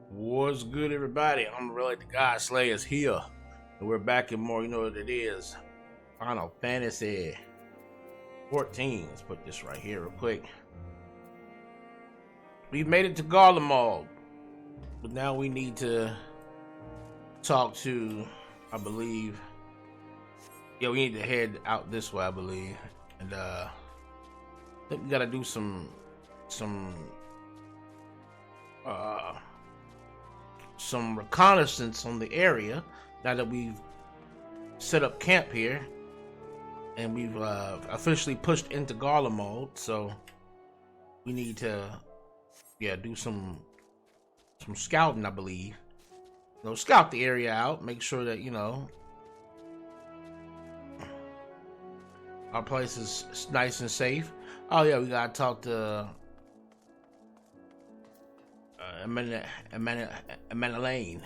What's good, everybody? Amon-Rellik, the God Slayer's here, and we're back in more. You know what it is? Final Fantasy 14. Let's put this right here, real quick. We made it to Garlemald, but now we need to talk to, I believe. Yeah, we need to head out this way, I believe, and I think we gotta do some reconnaissance on the area now that we've set up camp here and we've officially pushed into Garlemald. So we need to do some scouting, I believe. Scout the area out, make sure that our place is nice and safe. Oh yeah, we gotta talk to Amon-Rellik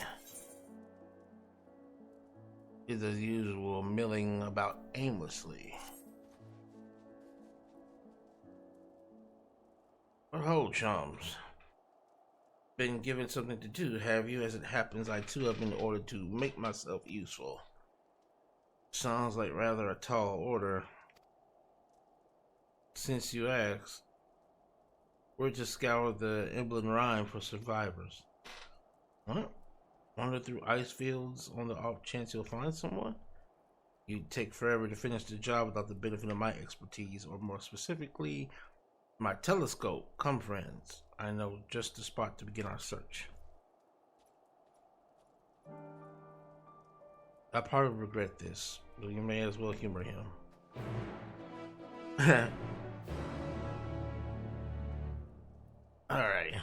is as usual milling about aimlessly. But hold, chums. Been given something to do, have you? As it happens, I too have been ordered to make myself useful. Sounds like rather a tall order. Since you ask, we're to scour the Emblem Rime for survivors. What? Wander through ice fields on the off chance you'll find someone? You'd take forever to finish the job without the benefit of my expertise, or more specifically, my telescope. Come, friends. I know just the spot to begin our search. I probably regret this, but you may as well humor him. Alright.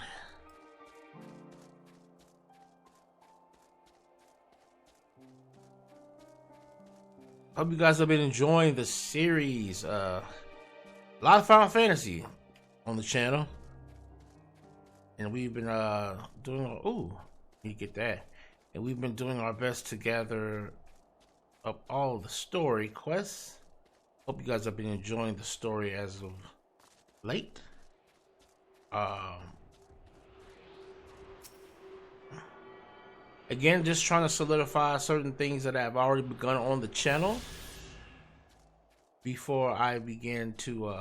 Hope you guys have been enjoying the series. A lot of Final Fantasy on the channel. And we've been doing you get that. And we've been doing our best to gather up all the story quests. Hope you guys have been enjoying the story as of late. Again, just trying to solidify certain things that I've already begun on the channel before I begin to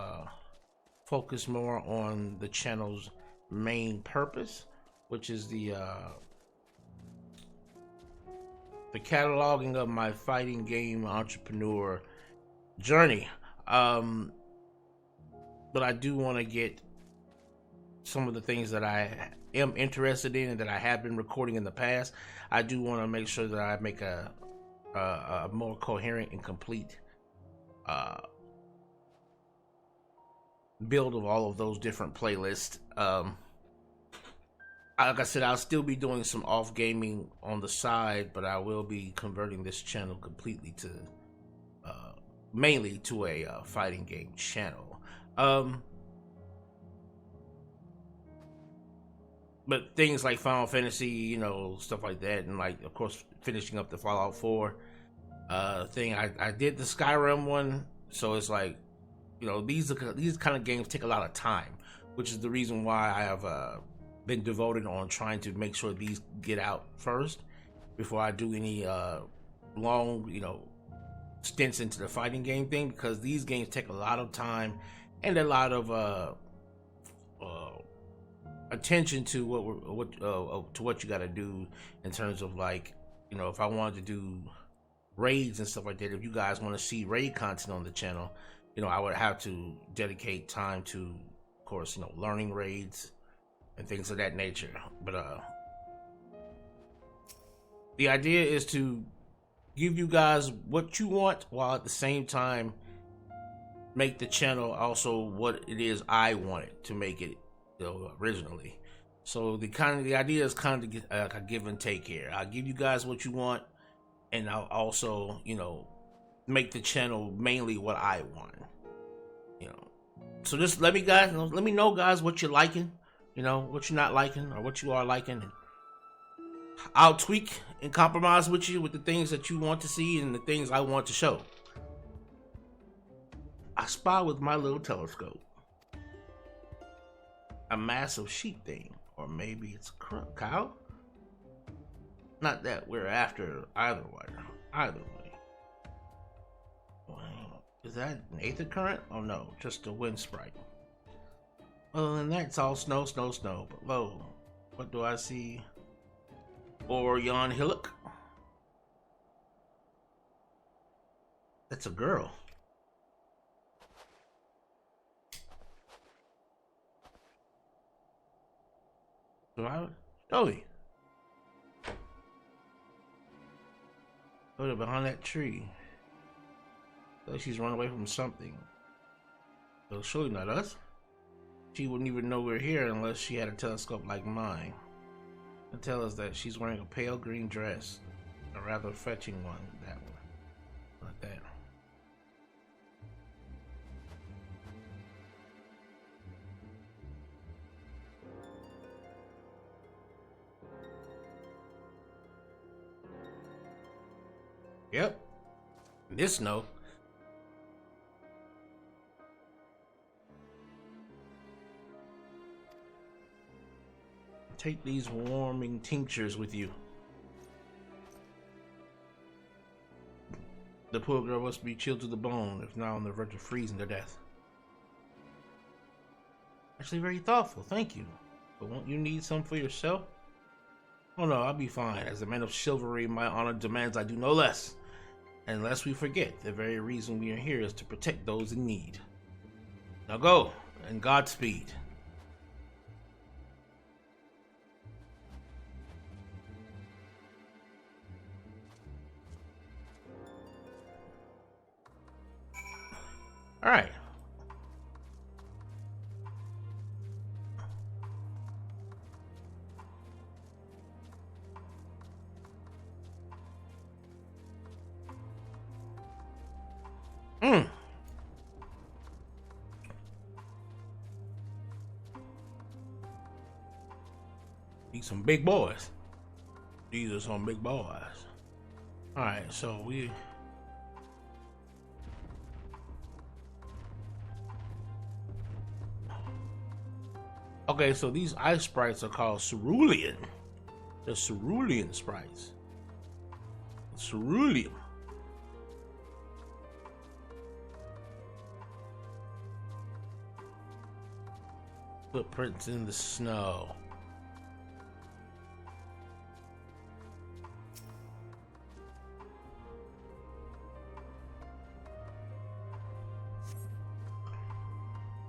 focus more on the channel's main purpose, which is the cataloging of my fighting game entrepreneur journey. But I do want to get some of the things that I am interested in and that I have been recording in the past. I do want to make sure that I make a more coherent and complete build of all of those different playlists. Like I said, I'll still be doing some off gaming on the side, but I will be converting this channel completely to mainly to a fighting game channel. But things like Final Fantasy, stuff like that, and like, of course, finishing up the Fallout 4 thing. I did the Skyrim one, so it's like, these kind of games take a lot of time, which is the reason why I have been devoted on trying to make sure these get out first before I do any long, stints into the fighting game thing, because these games take a lot of time and a lot of attention to what you got to do in terms of, like, if I wanted to do raids and stuff like that. If you guys want to see raid content on the channel, I would have to dedicate time to, of course, learning raids and things of that nature. But the idea is to give you guys what you want, while at the same time make the channel also what it is I wanted to make it originally. So the idea is kind of a give and take here. I'll give you guys what you want, and I'll also make the channel mainly what I want. So just let me know, guys, what you're liking, what you're not liking, or what you are liking, and I'll tweak and compromise with you with the things that you want to see and the things I want to show. I spy with my little telescope a massive sheep thing, or maybe it's a cow. Not that we're after either way. Either way. Is that an aether current? Oh no, just a wind sprite. Other than that, it's all snow, snow, snow. But lo, what do I see? Amon-Rellik. That's a girl. Joey. Put her behind that tree. Like she's run away from something. So surely not us. She wouldn't even know we're here unless she had a telescope like mine. And tell us that she's wearing a pale green dress. A rather fetching one, that one. Like that. Yep. This snow. Take these warming tinctures with you. The poor girl must be chilled to the bone, if not on the verge of freezing to death. Actually very thoughtful, thank you. But won't you need some for yourself? Oh no, I'll be fine. As a man of chivalry, my honor demands I do no less. And lest we forget, the very reason we are here is to protect those in need. Now go, and Godspeed. All right. These some big boys. These are some big boys. All right, so we. Okay, so these ice sprites are called cerulean. The cerulean sprites. Cerulean. Footprints in the snow.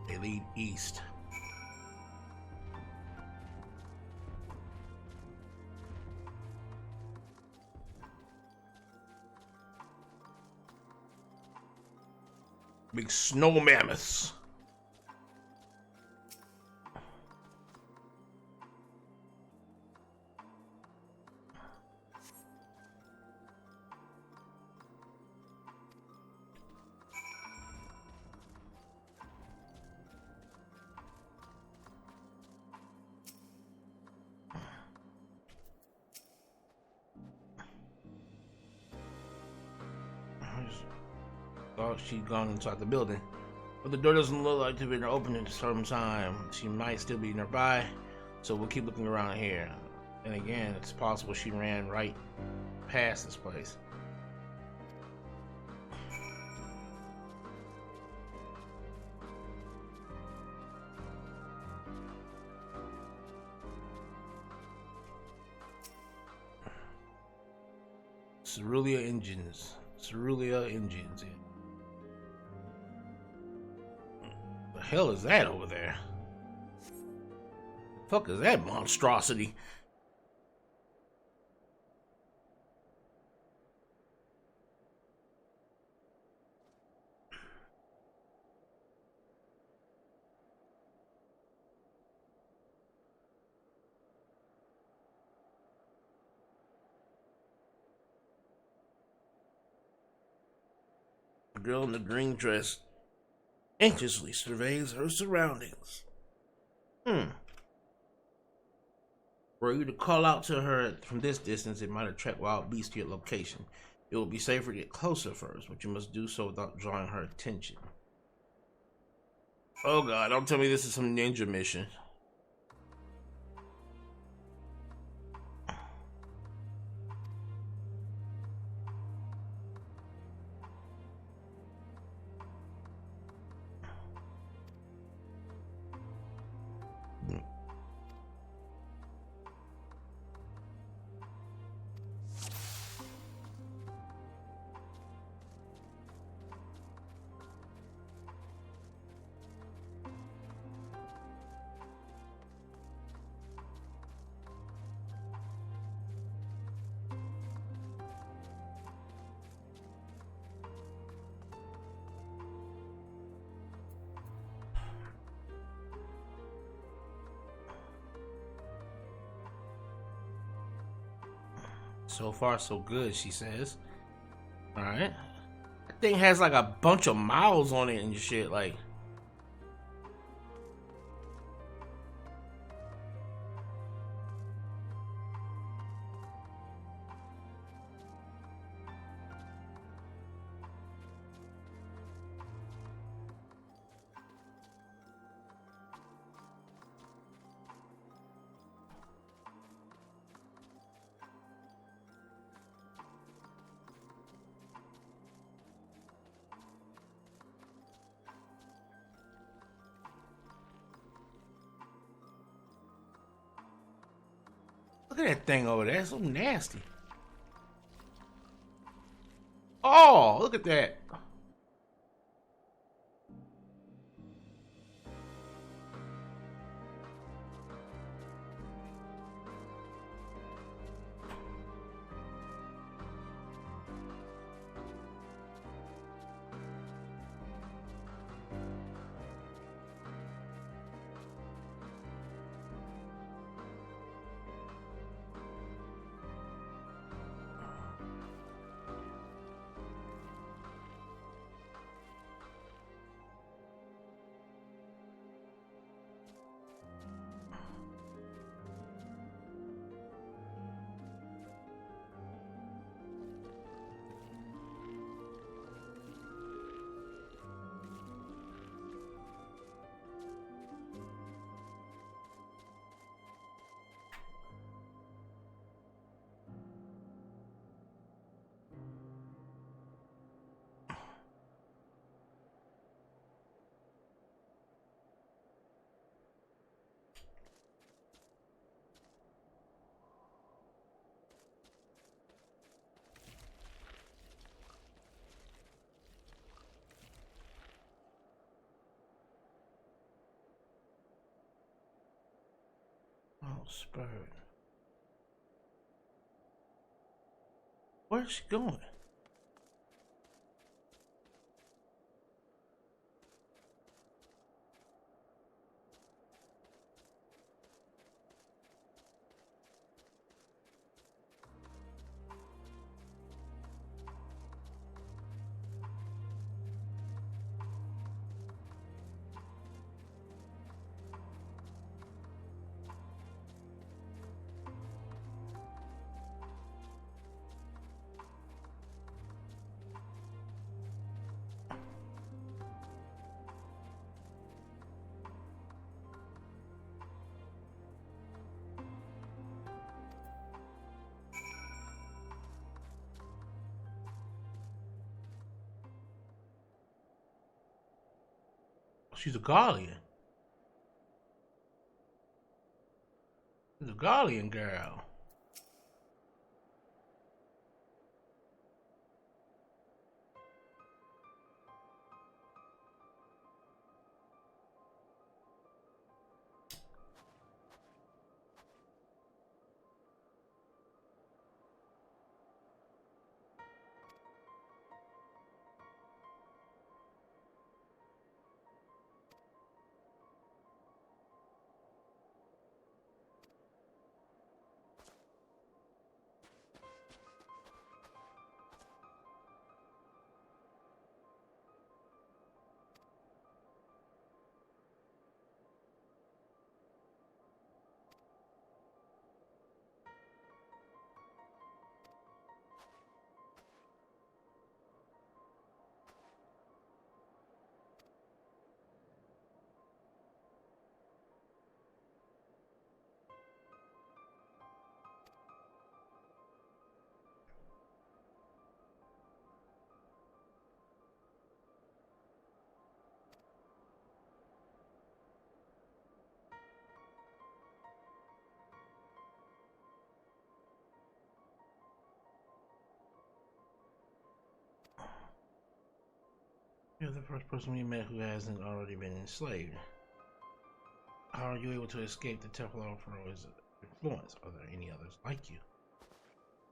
They lead east. Big snow mammoths. Thought she'd gone inside the building, but the door doesn't look like to have been open in some time. She might still be nearby, so we'll keep looking around here. And again, it's possible she ran right past this place. Cerulean engines. Cerulean engines. Yeah. The hell is that over there? The fuck is that monstrosity? The girl in the green dress anxiously surveys her surroundings. Were you to call out to her from this distance, it might attract wild beasts to your location. It will be safer to get closer first, but you must do so without drawing her attention. Oh god, don't tell me this is some ninja mission. So far, so good, she says. Alright. That thing has like a bunch of miles on it and shit, like. Look at that thing over there. It's so nasty. Oh, look at that. Oh, Spurred. Where's she going? She's a Guardian. She's a Guardian girl. You're the first person we met who hasn't already been enslaved. How are you able to escape the Templar Pharaoh's influence? Are there any others like you?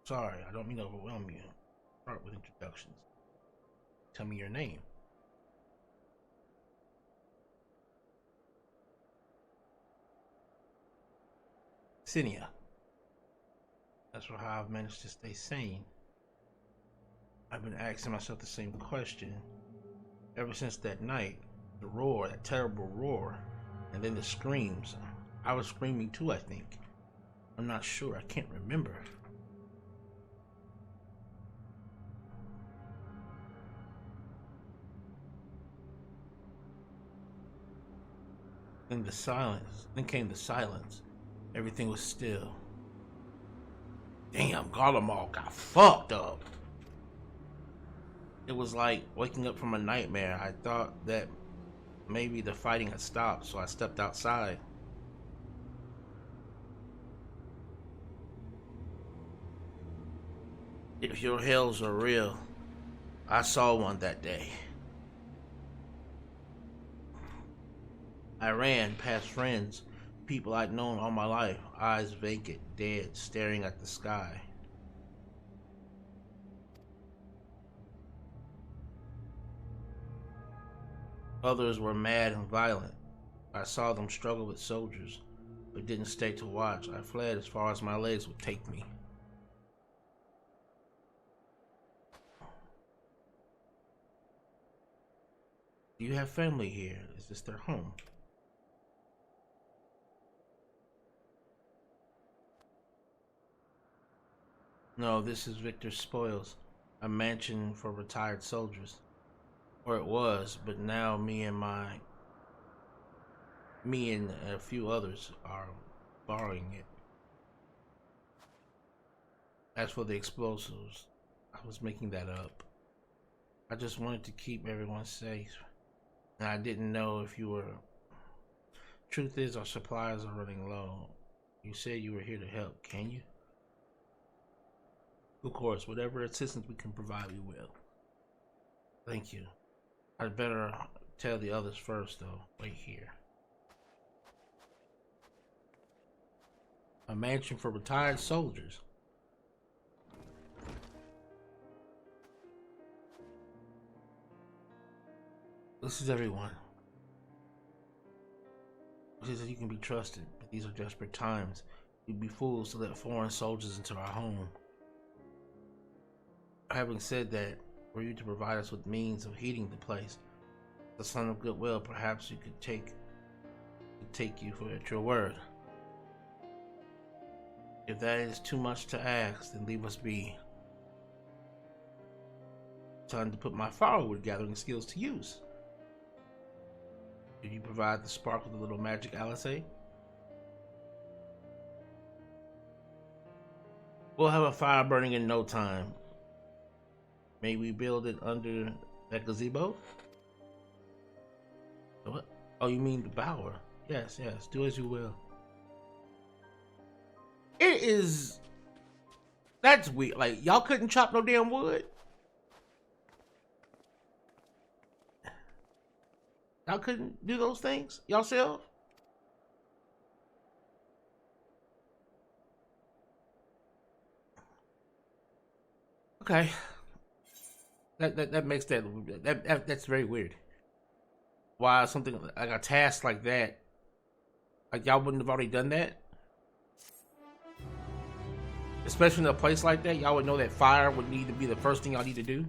Sorry, I don't mean to overwhelm you. Start with introductions. Tell me your name. Cinia. As for how I've managed to stay sane, I've been asking myself the same question ever since that night. The roar, that terrible roar, and then the screams. I was screaming too, I think. I'm not sure, I can't remember. Then the silence. Then came the silence. Everything was still. Damn, Garlemald got fucked up. It was like waking up from a nightmare. I thought that maybe the fighting had stopped, so I stepped outside. If your hells are real, I saw one that day. I ran past friends, people I'd known all my life, eyes vacant, dead, staring at the sky. Others were mad and violent. I saw them struggle with soldiers, but didn't stay to watch. I fled as far as my legs would take me. Do you have family here? Is this their home? No, this is Victor's Spoils, a mansion for retired soldiers. Or it was, but now me and a few others are borrowing it. As for the explosives, I was making that up. I just wanted to keep everyone safe. And I didn't know if you were... Truth is, our supplies are running low. You said you were here to help, can you? Of course, whatever assistance we can provide, we will. Thank you. I'd better tell the others first, though. Wait here. A mansion for retired soldiers. This is everyone. It says that you can be trusted, but these are desperate times. We'd be fools to let foreign soldiers into our home. Having said that, were you to provide us with means of heating the place, the son of goodwill, perhaps you could take you for at your word. If that is too much to ask, then leave us be. Time to put my firewood gathering skills to use. Did you provide the spark with a little magic, Alice? We'll have a fire burning in no time. May we build it under that gazebo? What? Oh, you mean the bower? Yes, yes. Do as you will. It is... That's weird. Like, y'all couldn't chop no damn wood? Y'all couldn't do those things yourself? Okay. That makes that's very weird. Why something like a task like that? Like y'all wouldn't have already done that? Especially in a place like that, y'all would know that fire would need to be the first thing y'all need to do.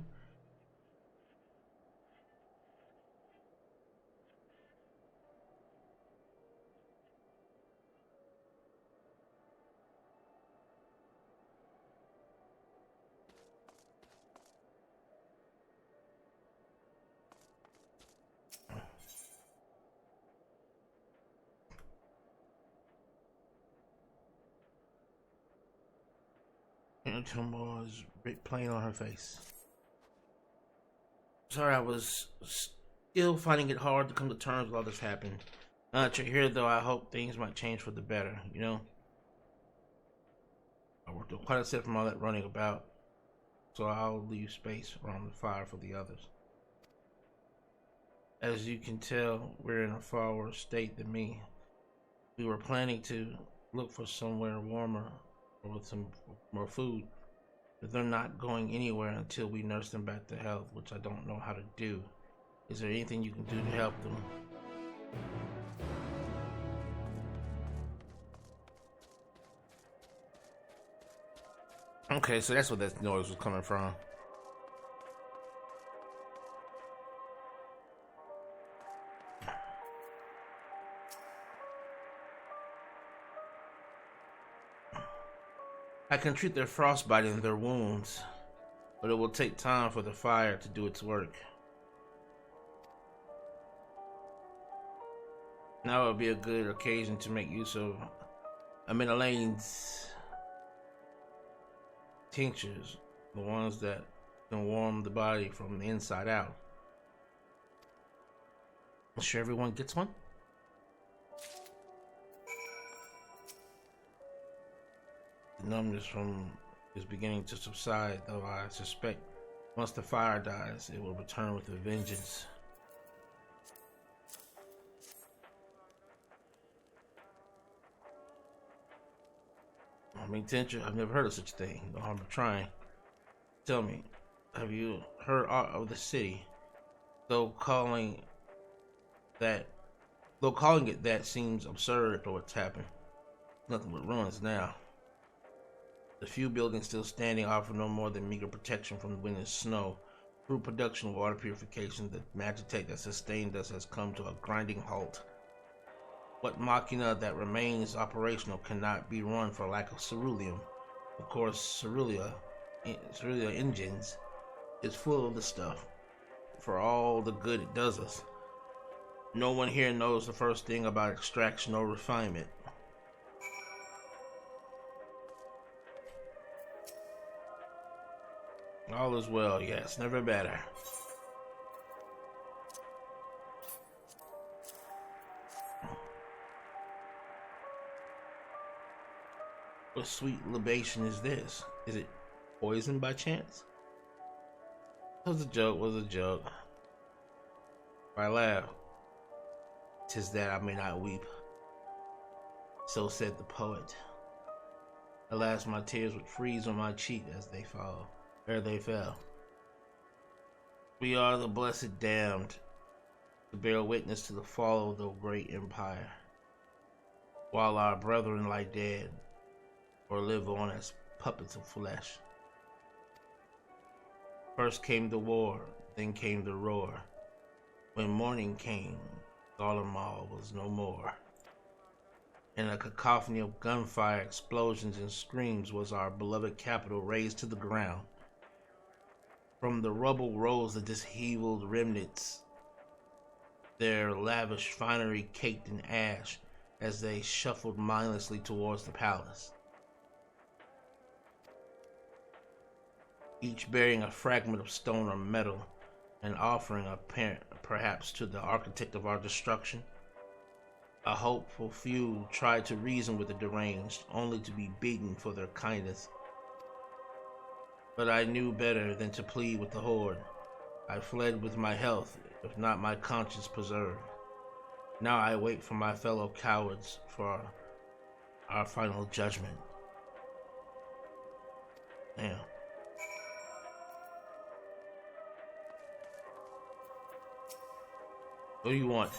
And turmoil is plain on her face. Sorry, I was still finding it hard to come to terms with all this happened. Now that you're here, though, I hope things might change for the better, you know? I worked up quite a set from all that running about, so I'll leave space around the fire for the others. As you can tell, we're in a far worse state than me. We were planning to look for somewhere warmer or with some more food, but they're not going anywhere until we nurse them back to health, which I don't know how to do. Is there anything you can do to help them? Okay, so that's where that noise was coming from. I can treat their frostbite and their wounds, but it will take time for the fire to do its work. Now would be a good occasion to make use of Amon-Rellik's tinctures, the ones that can warm the body from the inside out. I'm sure everyone gets one. The numbness is beginning to subside, though I suspect once the fire dies, it will return with a vengeance. I mean, tincture, I've never heard of such a thing. No harm in trying. Tell me, have you heard aught of the city? Though calling it that seems absurd for what's happened. Nothing but ruins now. The few buildings still standing offer no more than meager protection from the wind and snow. Through production of water purification, the magitech that sustained us has come to a grinding halt. What machina that remains operational cannot be run for lack of ceruleum. Of course, cerulean engines is full of the stuff for all the good it does us. No one here knows the first thing about extraction or refinement. All is well, yes, never better. What sweet libation is this? Is it poison by chance? Was a joke. I laugh. 'Tis that I may not weep. So said the poet. Alas, my tears would freeze on my cheek as they fall. Ere they fell. We are the blessed damned to bear witness to the fall of the great empire, while our brethren lie dead or live on as puppets of flesh. First came the war, then came the roar. When morning came, Garlemald was no more. In a cacophony of gunfire, explosions, and screams was our beloved capital razed to the ground. From the rubble rose the disheveled remnants, their lavish finery caked in ash as they shuffled mindlessly towards the palace. Each bearing a fragment of stone or metal, an offering apparent perhaps to the architect of our destruction. A hopeful few tried to reason with the deranged, only to be beaten for their kindness. But I knew better than to plead with the horde. I fled with my health, if not my conscience preserved. Now I wait for my fellow cowards for our final judgment. Damn. What do you want?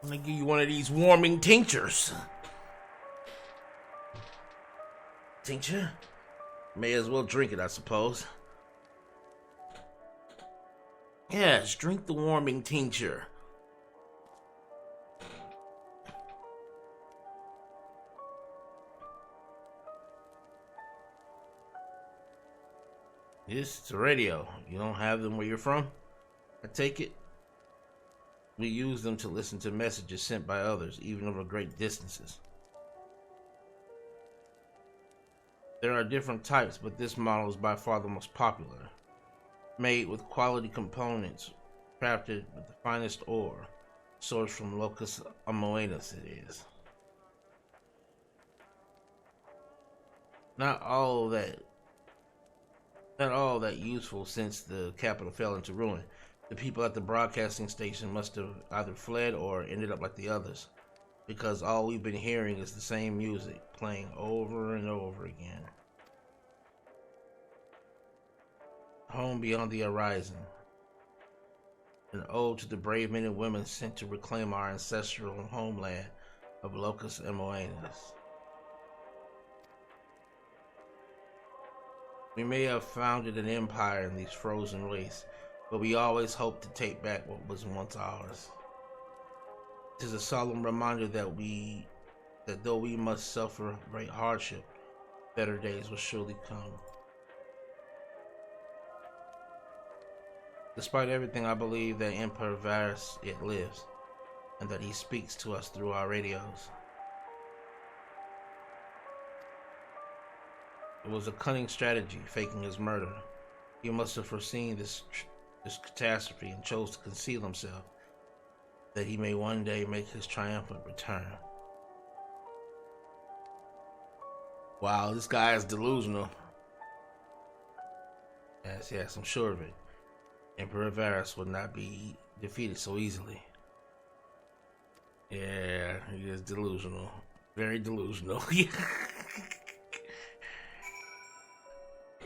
I'm gonna give you one of these warming tinctures. Tincture? May as well drink it, I suppose. Yes, drink the warming tincture. This is a radio. You don't have them where you're from? I take it. We use them to listen to messages sent by others, even over great distances. There are different types, but this model is by far the most popular. Made with quality components, crafted with the finest ore, sourced from Locus Amoenus it is. Not all that useful since the capital fell into ruin. The people at the broadcasting station must have either fled or ended up like the others, because all we've been hearing is the same music, playing over and over again. Home beyond the horizon. An ode to the brave men and women sent to reclaim our ancestral homeland of Locus Amoenus. We may have founded an empire in these frozen wastes, but we always hope to take back what was once ours. It is a solemn reminder that though we must suffer great hardship, better days will surely come. Despite everything, I believe that Emperor Varys yet lives, and that he speaks to us through our radios. It was a cunning strategy, faking his murder. He must have foreseen this catastrophe and chose to conceal himself, that he may one day make his triumphant return. Wow, this guy is delusional. Yes, I'm sure of it. Emperor Varys would not be defeated so easily. Yeah, he is delusional. Very delusional.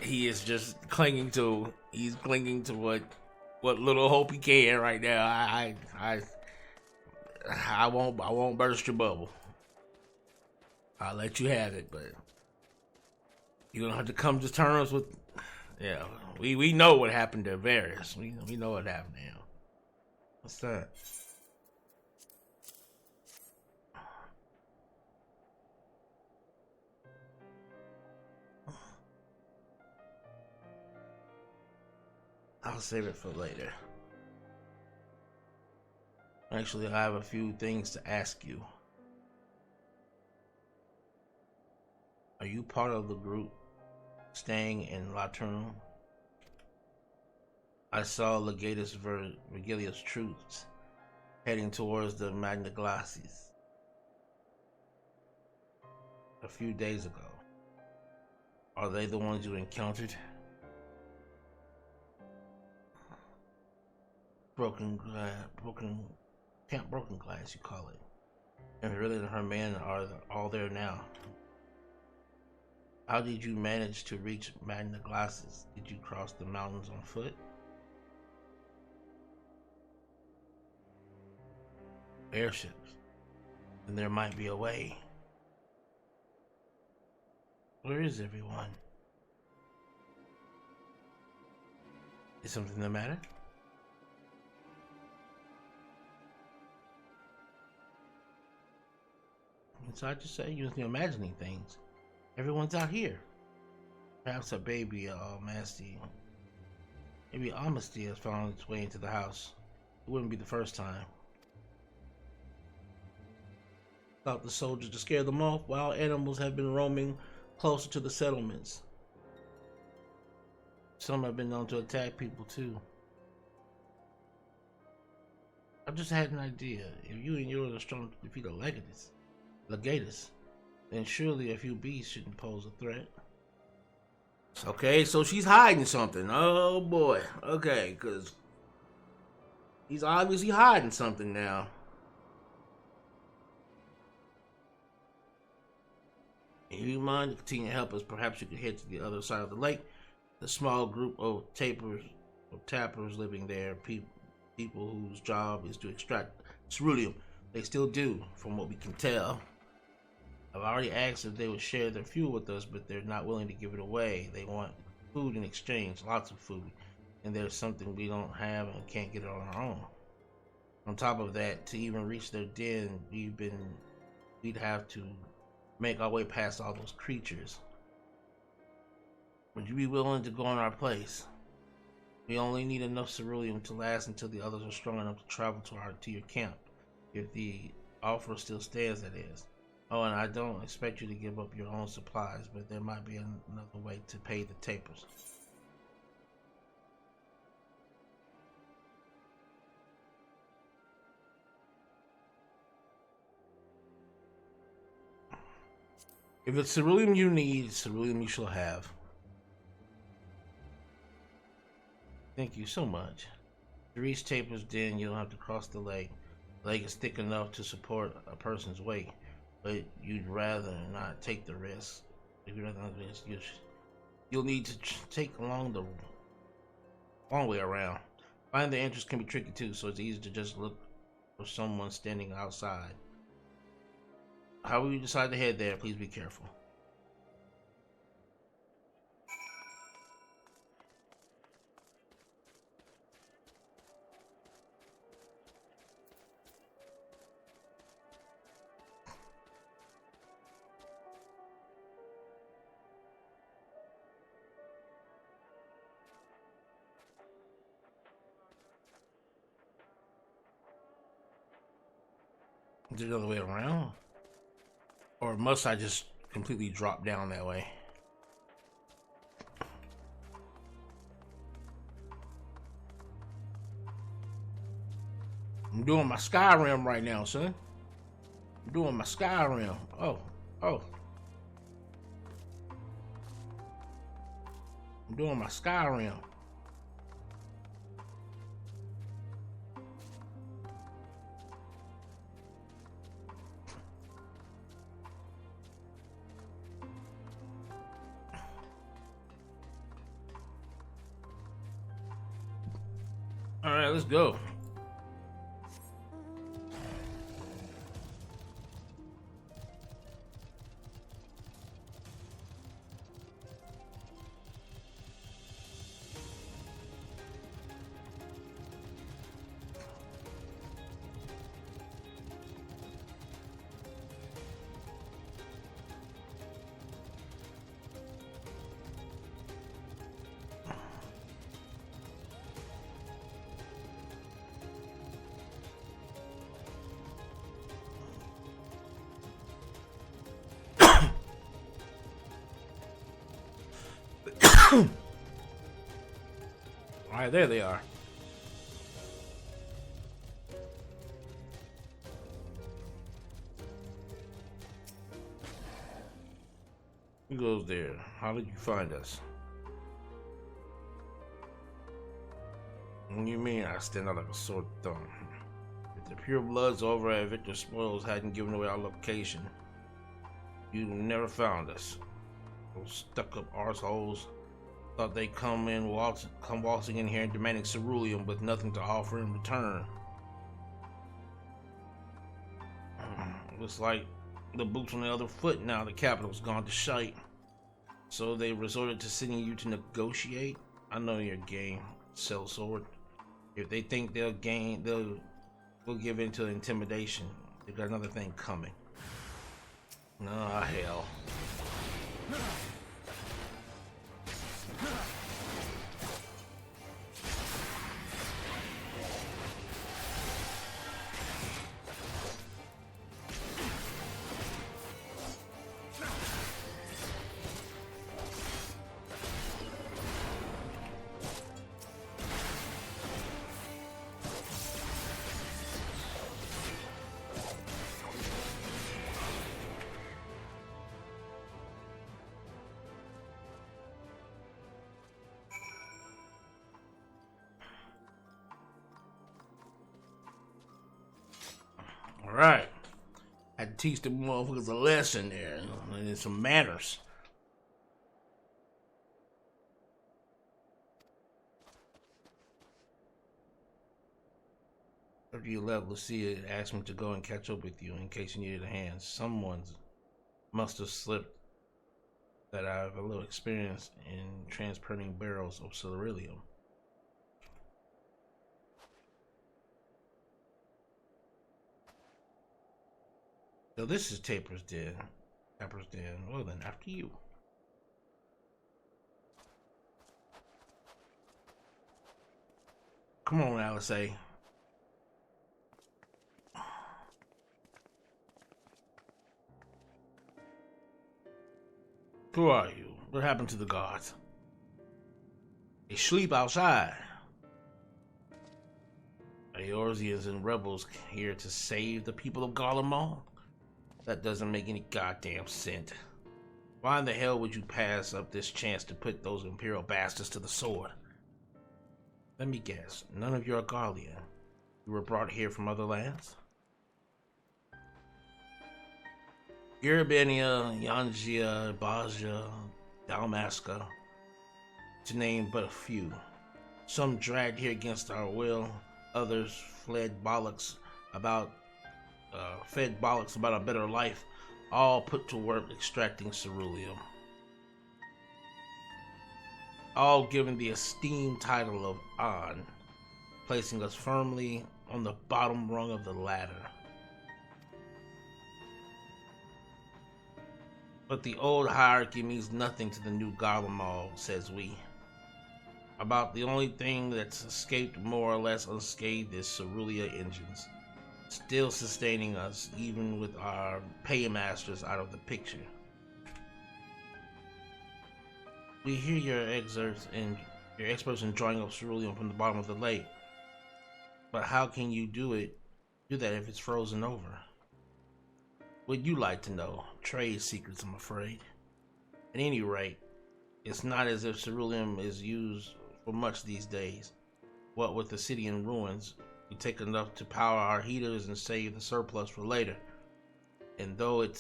He is just clinging to what little hope he can right now. I won't burst your bubble. I'll let you have it, but you're gonna have to come to terms with. Yeah, we know what happened to Varys. We know what happened to him. What's that? I'll save it for later. Actually, I have a few things to ask you. Are you part of the group staying in Laterne? I saw Legatus Vergilius troops heading towards the Magna Glacies a few days ago. Are they the ones you encountered? Broken glass, you call it. And really, her men are all there now. How did you manage to reach Magna Glacies? Did you cross the mountains on foot? Airships. Then there might be a way. Where is everyone? Is something the matter? It's hard to say. You're imagining things. Everyone's out here. Perhaps a baby, maybe Amnesty has found its way into the house. It wouldn't be the first time. Thought the soldiers to scare them off. Wild animals have been roaming closer to the settlements. Some have been known to attack people too. I just had an idea. If you and yours are strong to defeat a Legatus, then surely a few beasts shouldn't pose a threat. Okay, so she's hiding something. Oh boy. Okay, because he's obviously hiding something now. If you mind to continue to help us, perhaps you could head to the other side of the lake. The small group of tappers living there, people whose job is to extract ceruleum. They still do, from what we can tell. I've already asked if they would share their fuel with us, but they're not willing to give it away. They want food in exchange, lots of food, and there's something we don't have and can't get it on our own. On top of that, to even reach their den, we'd have to make our way past all those creatures. Would you be willing to go in our place? We only need enough ceruleum to last until the others are strong enough to travel to your camp. If the offer still stands, that is. Oh, and I don't expect you to give up your own supplies, but there might be another way to pay the tapers. If it's ceruleum you need, ceruleum you shall have. Thank you so much. To reach Taper's den, you'll have to cross the lake. The lake is thick enough to support a person's weight, but you'd rather not take the risk. If you'd rather not risk, you'll need to take the long way around. Finding the entrance can be tricky too, so it's easy to just look for someone standing outside. However you decide to head there, please be careful. Is it the other way around? Or must I just completely drop down that way? I'm doing my Skyrim right now, son. I'm doing my Skyrim. Oh. I'm doing my Skyrim. All right, let's go. All right, there they are. Who goes there? How did you find us? What do you mean I stand out like a sore thumb? If the pure bloods over at Victor Spoils hadn't given away our location, you'd never found us. Those stuck-up arseholes thought they'd come waltzing in here and demanding ceruleum with nothing to offer in return. Looks like the boot's on the other foot now. The capital's gone to shite. So they resorted to sending you to negotiate? I know your game, sellsword. If they think they'll give in to intimidation. They've got another thing coming. Ah, hell. Alright. I had to teach the motherfuckers a lesson there. And some manners. After you left, Lucia asked me to go and catch up with you in case you needed a hand. Someone must have slipped that I have a little experience in transporting barrels of ceruleum. So this is Taper's Den. Well then, after you. Come on, Alice. Who are you? What happened to the guards? They sleep outside. Are Eorzeans and rebels here to save the people of Garlemald? That doesn't make any goddamn sense. Why in the hell would you pass up this chance to put those Imperial bastards to the sword? Let me guess, none of you are Garlean. You were brought here from other lands? Garabania, Yanjia, Baja, Dalmasca, to name but a few. Some dragged here against our will, others fed bollocks about a better life, all put to work extracting ceruleum. All given the esteemed title of An, placing us firmly on the bottom rung of the ladder. But the old hierarchy means nothing to the new Garlemald, says we. About the only thing that's escaped more or less unscathed is Cerulia engines. still sustaining us even with our paymasters out of the picture. We hear your excerpts and your experts in drawing up cerulean from the bottom of the lake. But how can you do that if it's frozen over? Would you like to know? Trade secrets, I'm afraid. At any rate, it's not as if cerulean is used for much these days. What with the city in ruins, we take enough to power our heaters and save the surplus for later. And though it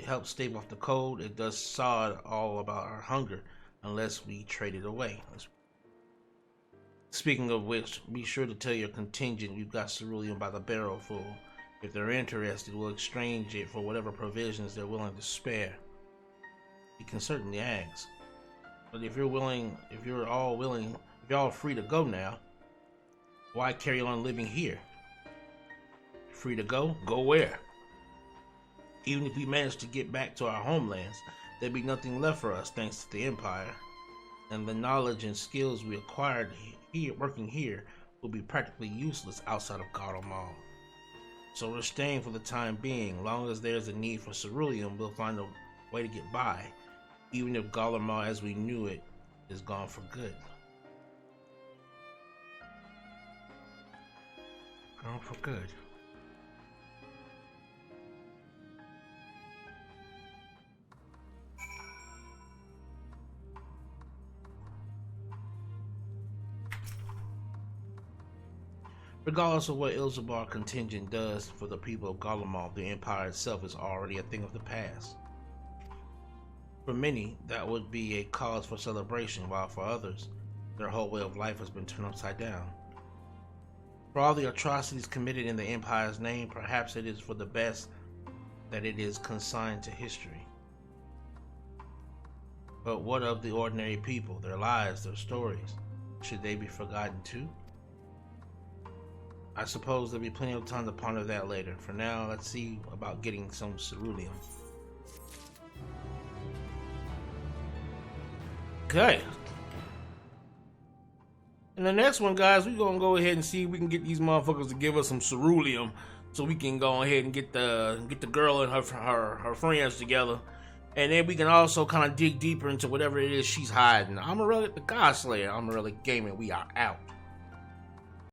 helps stave off the cold, it does sod all about our hunger unless we trade it away. Speaking of which, be sure to tell your contingent we've got cerulean by the barrel full. If they're interested, we'll exchange it for whatever provisions they're willing to spare. You can certainly ask. But if you're all free to go now, why carry on living here? Free to go? Go where? Even if we manage to get back to our homelands, there'd be nothing left for us thanks to the Empire. And the knowledge and skills we acquired here, working here, will be practically useless outside of Garlemald. So we're staying for the time being. Long as there's a need for cerulean, we'll find a way to get by, even if Garlemald as we knew it is gone for good. Gone for good. Regardless of what Ilzabar contingent does for the people of Garlemald, the Empire itself is already a thing of the past. For many, that would be a cause for celebration, while for others, their whole way of life has been turned upside down. For all the atrocities committed in the Empire's name, perhaps it is for the best that it is consigned to history. But what of the ordinary people, their lives, their stories? Should they be forgotten too? I suppose there'll be plenty of time to ponder that later. For now, let's see about getting some cerulean. Okay. In the next one, guys, we're gonna go ahead and see if we can get these motherfuckers to give us some cerulean, so we can go ahead and get the girl and her friends together, and then we can also kind of dig deeper into whatever it is she's hiding. Amon-Rellik, the God Slayer. Amon-Rellik Gaming. We are out.